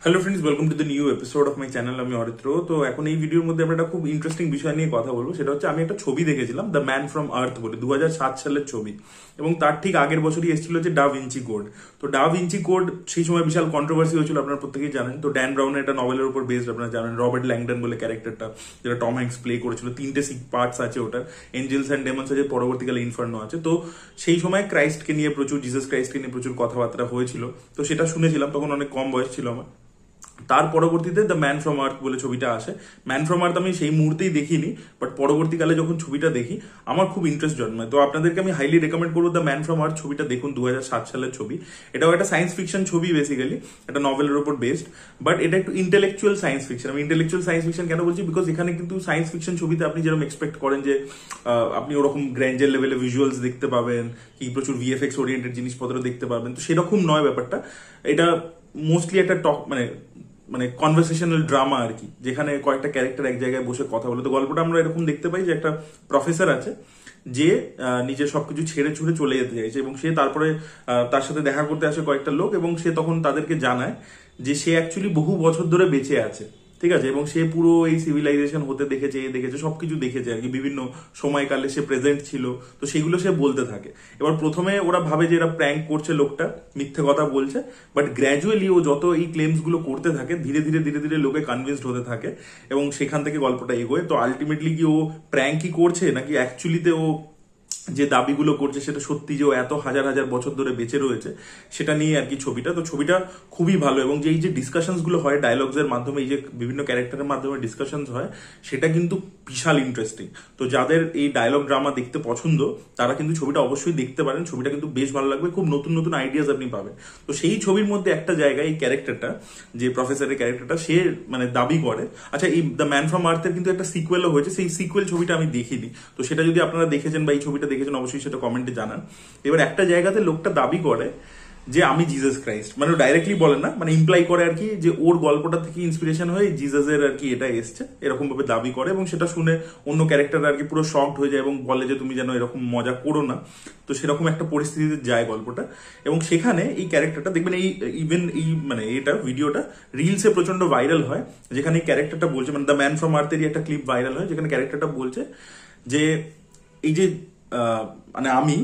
Hello friends, welcome to the new episode of my channel. আমি অরিত্র। তো এখন এই ভিডিওর মধ্যে আমরা একটা খুব ইন্টারেস্টিং বিষয় নিয়ে কথা বলবো। সেটা হচ্ছে আমি একটা ছবি দেখেছিলাম, দ্য ম্যান ফ্রম আর্থ বলে, 2007 সালের ছবি। এবং তার ঠিক আগের বছরই এসেছিল হচ্ছে ডা ভিঞ্চি কোড। তো ডা ভিঞ্চি কোড সেই সময় বিশাল কন্ট্রোভার্সি হয়েছিল, আপনারা প্রত্যেকেই জানেন। তো ড্যান ব্রাউনের একটা নভেলের উপর বেসড, আপনারা জানেন। রবার্ট ল্যাংডন বলে ক্যারেক্টারটা, যেটা টম হ্যাঙ্কস প্লে করেছিল। 3টে পার্টস আছে ওটার, এঞ্জেলস অ্যান্ড ডেমন্স আছে, পরবর্তীকালে ইনফার্নো আছে। তো সেই সময় ক্রাইস্টকে নিয়ে প্রচুর, জিসাস ক্রাইস্টকে নিয়ে প্রচুর কথাবার্তা হয়েছিল। তো সেটা শুনেছিলাম, তখন অনেক কম বয়স ছিল আমার। তার পরবর্তীতে দ্য ম্যান ফ্রম আর্থ বলে ছবিটা আসে। ম্যান ফ্রম আর্থ আমি সেই মুহূর্তেই দেখিনি, বাট পরবর্তীকালে যখন ছবিটা দেখি আমার খুব ইন্টারেস্ট জন্মায়। তো আপনাদেরকে আমি হাইলি রেকমেন্ড করবো দ্য ম্যান ফ্রম আর্থ ছবিটা দেখুন, 2007 সালের ছবি। এটাও একটা সায়েন্স ফিকশন ছবি, বেসিক্যালি একটা নভেলের উপর বেসড, বাট এটা একটু ইন্টেলেকচুয়াল সায়েন্স ফিকশন। আমি ইন্টেলেকচুয়াল সায়েন্স ফিকশন কেন বলছি, বিকজ এখানে কিন্তু সায়েন্স ফিকশন ছবিতে আপনি যেরকম এক্সপেক্ট করেন যে আপনি ওরকম গ্র্যান্ডার লেভেলে ভিজুয়ালস দেখতে পাবেন, কি প্রচুর ভিএফএক্স ওরিয়েন্টেড জিনিসপত্র দেখতে পাবেন, তো সেরকম নয় ব্যাপারটা। এটা মোস্টলি একটা মানে কনভারসেশনাল ড্রামা আর কি, যেখানে কয়েকটা ক্যারেক্টার এক জায়গায় বসে কথা বলে। তো গল্পটা আমরা এরকম দেখতে পাই যে একটা প্রফেসর আছে, যে নিজের সবকিছু ছেড়ে ছুড়ে চলে যেতে চাইছে, এবং সে তারপরে তার সাথে দেখা করতে আসে কয়েকটা লোক, এবং সে তখন তাদেরকে জানায় যে সে অ্যাকচুয়ালি বহু বছর ধরে বেঁচে আছে, ঠিক আছে। এবং সে পুরো এই সিভিলাইজেশন হতে দেখেছে, সবকিছু দেখেছে আর কি, বিভিন্ন সময়কালে সে প্রেজেন্ট ছিল। তো সেগুলো সে বলতে থাকে। এবার প্রথমে ওরা ভাবে যে এরা প্র্যাঙ্ক করছে, লোকটা মিথ্যে কথা বলছে, বাট গ্র্যাজুয়ালি ও যত এই ক্লেমস গুলো করতে থাকে, ধীরে ধীরে ধীরে ধীরে লোকে কনভিন্সড হতে থাকে, এবং সেখান থেকে গল্পটা এগোয়। তো আলটিমেটলি কি ও প্র্যাঙ্কই করছে, নাকি অ্যাকচুয়ালিতে ও যে দাবিগুলো করছে সেটা সত্যি, যে ও এত হাজার হাজার বছর ধরে বেঁচে রয়েছে, সেটা নিয়ে আর কি ছবিটা। তো ছবিটা খুবই ভালো, এবং যে এই যে ডিসকাশনস গুলো হয় ডায়লগস এর মাধ্যমে, এই যে বিভিন্ন ক্যারেক্টারের মাধ্যমে ডিসকাশনস হয়, সেটা কিন্তু বিশাল ইন্টারেস্টিং। তো যাদের এই ডায়লগ ড্রামা দেখতে পছন্দ, তারা কিন্তু ছবিটা অবশ্যই দেখতে পারেন। ছবিটা কিন্তু বেশ ভালো লাগবে, খুব নতুন নতুন আইডিয়াস আপনি পাবেন। তো সেই ছবির মধ্যে একটা জায়গায় এই ক্যারেক্টারটা, যে প্রফেসরের ক্যারেক্টারটা, সে মানে দাবি করে, আচ্ছা এই দ্য ম্যান ফ্রম আর্থের কিন্তু একটা সিকুয়েলও হয়েছে, সেই সিকুয়েল ছবিটা আমি দেখিনি। তো সেটা যদি আপনারা দেখেছেন বা এই ছবিটা দেখেছেন, অবশ্যই সেটা কমেন্টে জানান। এবার একটা জায়গাতে লোকটা দাবি করে যে আমি জিসাস ক্রাইস্ট, মানে ডাইরেক্টলি বলে না, মানে ইমপ্লাই করে আর কি, যে ওর গল্পটা থেকে ইন্সপিরেশন হয়ে জিসাসের আর কি এটা এসছে, এরকম ভাবে দাবি করে। এবং সেটা শুনে অন্য ক্যারেক্টার আর কি পুরো শকড হয়ে যায়, এবং বলে যে তুমি যেন এরকম মজা করো না। তো সেরকম একটা পরিস্থিতিতে যায় গল্পটা। এবং সেখানে এই ক্যারেক্টারটা দেখবেন, এই ইভেন এই মানে এটা ভিডিওটা রিলসে প্রচন্ড ভাইরাল হয়, যেখানে এই ক্যারেক্টারটা বলছে, মানে দ্য ম্যান ফ্রম আর্থেরই একটা ক্লিপ ভাইরাল হয়, যেখানে ক্যারেক্টারটা বলছে যে এই যে মানে আমি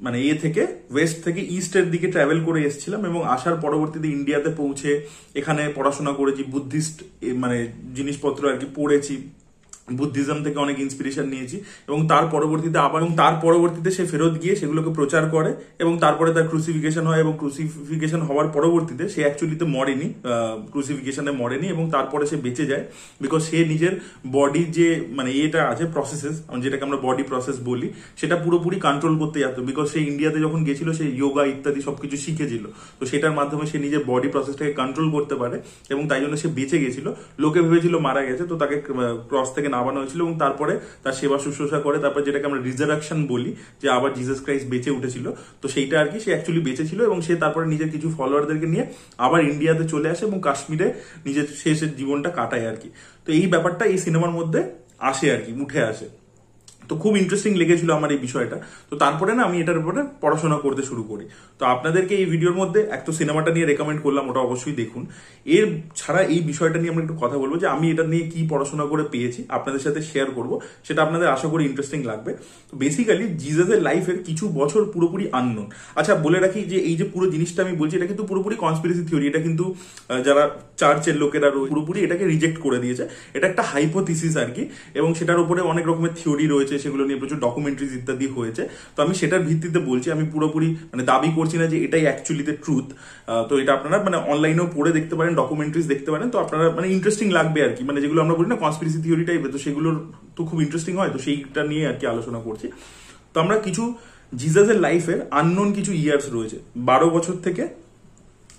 মানে থেকে ওয়েস্ট থেকে ইস্টের দিকে ট্রাভেল করে এসেছিলাম, এবং আসার পরবর্তীতে ইন্ডিয়াতে পৌঁছে এখানে পড়াশোনা করেছি, বুদ্ধিস্ট মানে জিনিসপত্র আর কি পড়েছি, বুদ্ধিজম থেকে অনেক ইন্সপিরেশন নিয়েছি। এবং তার পরবর্তীতে সে ফেরত গিয়ে সেগুলোকে প্রচার করে, এবং তারপরে তার ক্রুসিফিকেশন হয়, এবং ক্রুসিফিকেশন হওয়ার পরবর্তীতে সে অ্যাকচুয়ালিতে মরেনি, ক্রুসিফিকেশনে মরেনি, এবং তারপরে সে বেঁচে যায়, বিকজ সে নিজের বডির যে মানে এটা আছে প্রসেসেস, যেটাকে আমরা বডি প্রসেস বলি, সেটা পুরোপুরি কন্ট্রোল করতে যেত। বিকজ সে ইন্ডিয়াতে যখন গেছিল, সে যোগা ইত্যাদি সবকিছু শিখেছিল। তো সেটার মাধ্যমে সে নিজের বডি প্রসেসটাকে কন্ট্রোল করতে পারে, এবং তাই জন্য সে বেঁচে গেছিল। লোকে ভেবেছিল মারা গেছে, তো তাকে ক্রস থেকে নামানো হয়েছিল, এবং তারপরে তার সেবা শুশ্রূষা করে, তারপরে যেটাকে আমরা রিজারাকশন বলি, যে আবার জিসাস ক্রাইস্ট বেঁচে উঠেছিল। তো সেইটা আর কি, সে অ্যাকচুয়ালি বেঁচে ছিল, এবং সে তারপরে নিজের কিছু ফলোয়ারদেরকে নিয়ে আবার ইন্ডিয়াতে চলে আসে, এবং কাশ্মীরে নিজের শেষের জীবনটা কাটায় আর কি। তো এই ব্যাপারটা এই সিনেমার মধ্যে আসে আর কি, উঠে আসে। তো খুব ইন্টারেস্টিং লেগেছিল আমার এই বিষয়টা। তো তারপরে না আমি এটার উপরে পড়াশোনা করতে শুরু করি। তো আপনাদেরকে এই ভিডিওর মধ্যে একটা সিনেমাটা নিয়ে রেকমেন্ড করলাম, ওটা অবশ্যই দেখুন। এর ছাড়া এই বিষয়টা নিয়ে আমরা একটু কথা বলবো, যে আমি এটা নিয়ে কি পড়াশোনা করে পেয়েছি, আপনাদের সাথে শেয়ার করব। সেটা আপনাদের আশা করি ইন্টারেস্টিং লাগবে। তো বেসিক্যালি জিসাসের লাইফের কিছু বছর পুরোপুরি আননোন। আচ্ছা বলে রাখি যে এই যে পুরো জিনিসটা আমি বলছি, এটা কিন্তু পুরোপুরি কনস্পিরেসি থিওরি। এটা কিন্তু যারা চার্চের লোকেরা পুরোপুরি এটাকে রিজেক্ট করে দিয়েছে। এটা একটা হাইপোথিসিস আর কি, এবং সেটার উপরে অনেক রকমের থিওরি রয়েছে, সেগুলো নিয়ে প্রচুর ডকুমেন্টারিজ ইত্যাদি হয়েছে। তো আমি সেটার ভিত্তিতে বলছি, আমি পুরোপুরি মানে দাবি করছি না যে এটাই অ্যাকচুয়ালিতে ট্রুথ। তো এটা আপনারা মানে অনলাইনেও পড়ে দেখতে পারেন, ডকুমেন্টারিজ দেখতে পারেন। তো আপনারা মানে ইন্টারেস্টিং লাগবে আর কি, মানে যেগুলো আমরা বলি না কনস্পিরেসি থিওরি টাইপের, তো সেগুলোর তো খুব ইন্টারেস্টিং হয়। তো সেইটা নিয়ে আর কি আলোচনা করছি। তো আমরা কিছু জিসাসের লাইফের আননোন কিছু ইয়ার্স রয়েছে, 12 বছর থেকে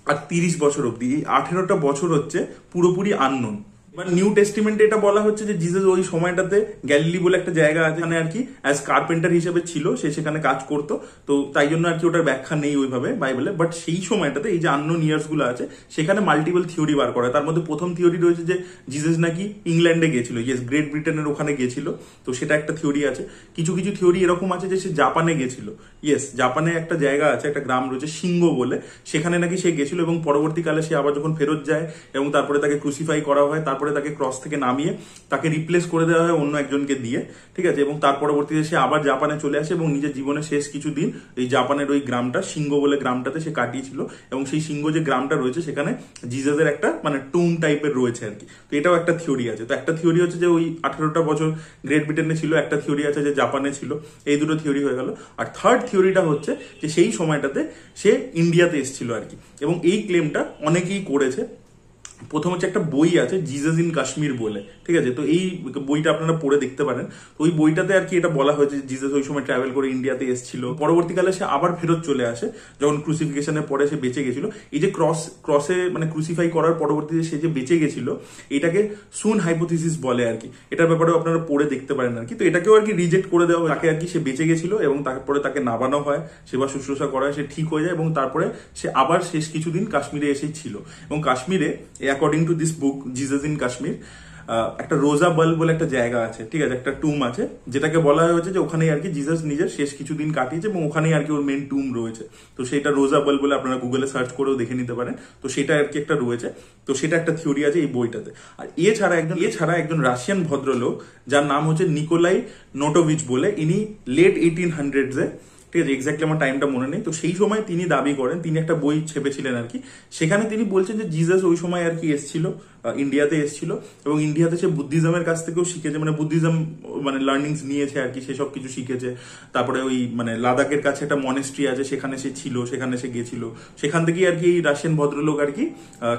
আর 30 বছর অব্দি, এই 18টা বছর হচ্ছে পুরোপুরি আননোন। মানে নিউ টেস্টিমেন্টে এটা বলা হচ্ছে যে জিসাস ওই সময়টাতে গ্যালিলি বলে একটা জায়গা আছে, এখানে আর কি অ্যাজ কার্পেন্টার হিসেবে ছিল, সে সেখানে কাজ করতো। তো তাই জন্য আর কি ওটার ব্যাখ্যা নেই ওইভাবে বাইবেলে। বাট সেই সময়টাতে এই যে আননোন ইয়ার্স গুলো আছে সেখানে মাল্টিপল থিওরি বার করা। তার মধ্যে প্রথম থিওরি রয়েছে যে জিসাস নাকি ইংল্যান্ডে গিয়েছিল, ইয়েস, গ্রেট ব্রিটেনের ওখানে গিয়েছিল। তো সেটা একটা থিওরি আছে। কিছু কিছু থিওরি এরকম আছে যে সে জাপানে গেছিল, ইয়েস, জাপানে একটা জায়গা আছে, একটা গ্রাম রয়েছে সিঙ্গো বলে, সেখানে নাকি সে গেছিল এবং পরবর্তীকালে সে আবার যখন ফেরত যায় এবং তারপরে তাকে ক্রুসিফাই করা হয়, তারপরে তাকে ক্রস থেকে নামিয়ে তাকে রিপ্লেস করে দেওয়া হয় অন্য একজনকে দিয়ে, ঠিক আছে। এবং তার পরবর্তীতে সে আবার জাপানে চলে আসে এবং নিজের জীবনের শেষ কিছুদিন এই জাপানের ওই গ্রামটা সিঙ্গো বলে গ্রামটাতে সে কাটিয়েছিল। এবং সেই সিঙ্গো যে গ্রামটা রয়েছে সেখানে জিসাসের একটা মানে টুম টাইপের রয়েছে আর কি। তো এটাও একটা থিওরি আছে। তো একটা থিওরি হচ্ছে যে ওই 18টা বছর গ্রেট ব্রিটেনে ছিল, একটা থিওরি আছে যে জাপানে ছিল। এই দুটো থিওরি হয়ে গেল। আর থার্ড থিওরিটা হচ্ছে যে সেই সময়টাতে সে ইন্ডিয়াতে এসেছিল আর কি। এবং এই ক্লেমটা অনেকেই করেছে। প্রথম হচ্ছে একটা বই আছে জিসাস ইন কাশ্মীর বলে, ঠিক আছে। তো এই বইটা আপনারা পড়ে দেখতে পারেন। তো ওই বইটাতে আর কি এটা বলা হয়েছে জিসাস ওই সময় ট্রাভেল করে ইন্ডিয়াতে এসেছিল, পরবর্তীকালে সে আবার ফেরত চলে আসে যখন ক্রুসিফিকেশনের পরে সে বেঁচে গেছিল। এই যে ক্রসে মানে ক্রুসিফাই করার পরবর্তীতে সে যে বেঁচে গেছিল এটাকে সুন হাইপোথিসিস বলে আর কি। এটার ব্যাপারেও আপনারা পড়ে দেখতে পারেন আর কি। তো এটাকেও আর কি রিজেক্ট করে দেওয়া হয়, তাকে আর কি সে বেঁচে গেছিল এবং তারপরে তাকে নামানো হয়, সেবা শুশ্রূষা করা হয়, সে ঠিক হয়ে যায় এবং তারপরে সে আবার শেষ কিছুদিন কাশ্মীরে এসেই ছিল। এবং কাশ্মীরে according to this book Jesus in Kashmir একটা রোজা বল বলে একটা জায়গা আছে, ঠিক আছে, একটা টুম আছে, যেটাকে বলা হয়েছে যে ওখানেই আর কি জিসাস নিজের শেষ কিছুদিন কাটিয়েছে এবং ওখানেই আর কি ওর মেন টুম রয়েছে। তো সেটা রোজা বল বলে আপনারা গুগলে সার্চ করেও দেখে নিতে পারেন। তো সেটা আর কি একটা রয়েছে। তো সেটা একটা থিওরি আছে এই বইটাতে। আর এছাড়া একজন রাশিয়ান ভদ্রলোক যার নাম হচ্ছে নিকোলাই নোটোভিচ বলে, ইনি লেট 1800s, ঠিক আছে, এক্স্যাক্টলি আমার টাইমটা মনে নেই। তো সেই সময় তিনি দাবি করেন, তিনি একটা বই ছেপেছিলেন আর কি, সেখানে তিনি বলছেন যে জিসাস ওই সময় আর কি এসেছিল, ইন্ডিয়াতে এসেছিল এবং ইন্ডিয়াতে সে বুদ্ধিজমের কাছ থেকেও শিখেছে, মানে বুদ্ধিজম মানে লার্নিংস নিয়েছে আর কি, সেসব কিছু শিখেছে। তারপরে ওই মানে লাদাখের কাছে একটা মনেস্ট্রি আছে, সেখানে সে ছিল, সেখানে সে গেছিল। সেখান থেকেই আর কি এই রাশিয়ান ভদ্রলোক আর কি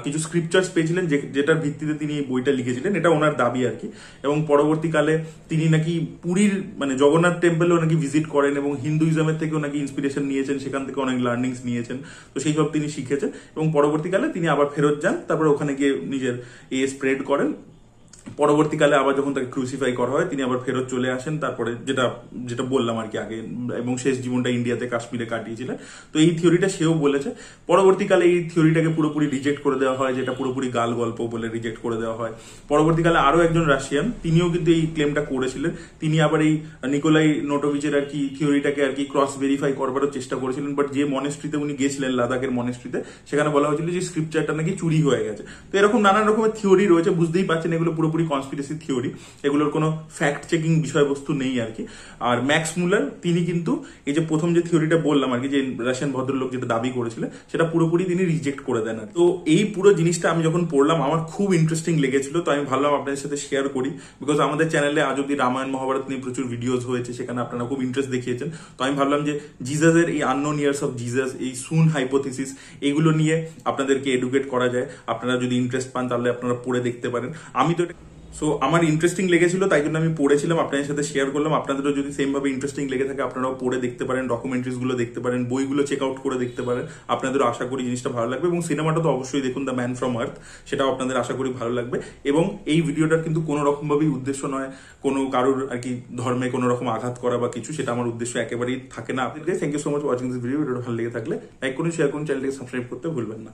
কিছু স্ক্রিপচার্স পেয়েছিলেন যেটার ভিত্তিতে তিনি এই বইটা লিখেছিলেন, এটা ওনার দাবি আর কি। এবং পরবর্তীকালে তিনি নাকি পুরীর মানে জগন্নাথ টেম্পলেও নাকি ভিজিট করেন এবং হিন্দুইজমের থেকেও নাকি ইন্সপিরেশন নিয়েছেন, সেখান থেকে অনেক লার্নিংস নিয়েছেন। তো সেই সব তিনি শিখেছেন এবং পরবর্তীকালে তিনি আবার ফেরত যান, তারপরে ওখানে গিয়ে নিজের স্প্রেড করেন। পরবর্তীকালে আবার যখন তাকে ক্রুসিফাই করা হয় তিনি আবার ফেরত চলে আসেন, তারপরে যেটা বললাম আর কি আগে, এবং শেষ জীবনটা ইন্ডিয়াতে কাশ্মীরে কাটিয়েছিলেন। তো এই থিওরিটা সেও বলেছে। পরবর্তীকালে এই থিওরিটাকে পুরোপুরি রিজেক্ট করে দেওয়া হয়, যেটা পুরোপুরি গাল গল্প বলে রিজেক্ট করে দেওয়া হয়। পরবর্তীকালে আরো একজন রাশিয়ান, তিনিও কিন্তু এই ক্লেমটা করেছিলেন। তিনি আবার এই নিকোলাই নোটোভিচের আর কি থিওরিটাকে আর কি ক্রস ভেরিফাই করবারও চেষ্টা করেছিলেন। বাট যে মনেস্ট্রিতে উনি গেছিলেন, লাদাখের মনেস্ট্রিতে, সেখানে বলা হয়েছিল যে স্ক্রিপচারটা নাকি চুরি হয়ে গেছে। তো এরকম নানান রকমের থিওরি রয়েছে, বুঝতেই পারছেন এগুলো পুরোপুরি কনস্পিরেসি থিওরি, এগুলোর কোনো ফ্যাক্ট চেকিং বিষয়বস্তু নেই আর কি। আর ম্যাক্স মুলার তিনি কিন্তু এই যে প্রথম যে থিওরিটা বললাম আর কি, যে রাশিয়ান ভদ্রলোক যেটা দাবি করেছিলেন, সেটা পুরোপুরি তিনি রিজেক্ট করে দেন। তো এই পুরো জিনিসটা আমি যখন পড়লাম আমার খুব ইন্টারেস্টিং লেগেছিল। তো আমি ভাবলাম আপনাদের সাথে শেয়ার করি, বিকজ আমাদের চ্যানেলে আজ অব্দি রামায়ণ মহাভারত নিয়ে প্রচুর ভিডিওস হয়েছে, সেখানে আপনারা খুব ইন্টারেস্ট দেখিয়েছেন। তো আমি ভাবলাম যে জিসাসের এই আননোন ইয়ার্স অফ জিসাস, এই সুন হাইপোথিসিস, এগুলো নিয়ে আপনাদেরকে এডুকেট করা যায়। আপনারা যদি ইন্টারেস্ট পান তাহলে আপনারা পড়ে দেখতে পারেন। আমি তো সো আমার ইন্টারেস্টিং লেগেছিল, তাই জন্য আমি পড়েছিলাম, আপনাদের সাথে শেয়ার করলাম। আপনাদেরও যদি সেম ভাবে ইন্টারেস্টিং লেগে থাকে আপনারাও পড়ে দেখতে পারেন, ডকুমেন্টারিজ গুলো দেখতে পারেন, বইগুলো চেক আউট করে দেখতে পারেন। আপনাদেরও আশা করি জিনিসটা ভালো লাগবে। এবং সিনেমাটা তো অবশ্যই দেখুন, দ্য ম্যান ফ্রম আর্থ, সেটাও আপনাদের আশা করি ভালো লাগবে। এবং এই ভিডিওটার কিন্তু কোনো রকম ভাবেই উদ্দেশ্য নয় কোনো কারোর আর কি ধর্মে কোনো রকম আঘাত করা বা কিছু, সেটা আমার উদ্দেশ্য একেবারেই থাকে না। আপনাদের thank you so much watching this video. ভিডিওটা ভালো লেগে থাকলে লাইক করুন, শেয়ার করুন, চ্যানেলটাকে সাবস্ক্রাইব করতে ভুলবেন না।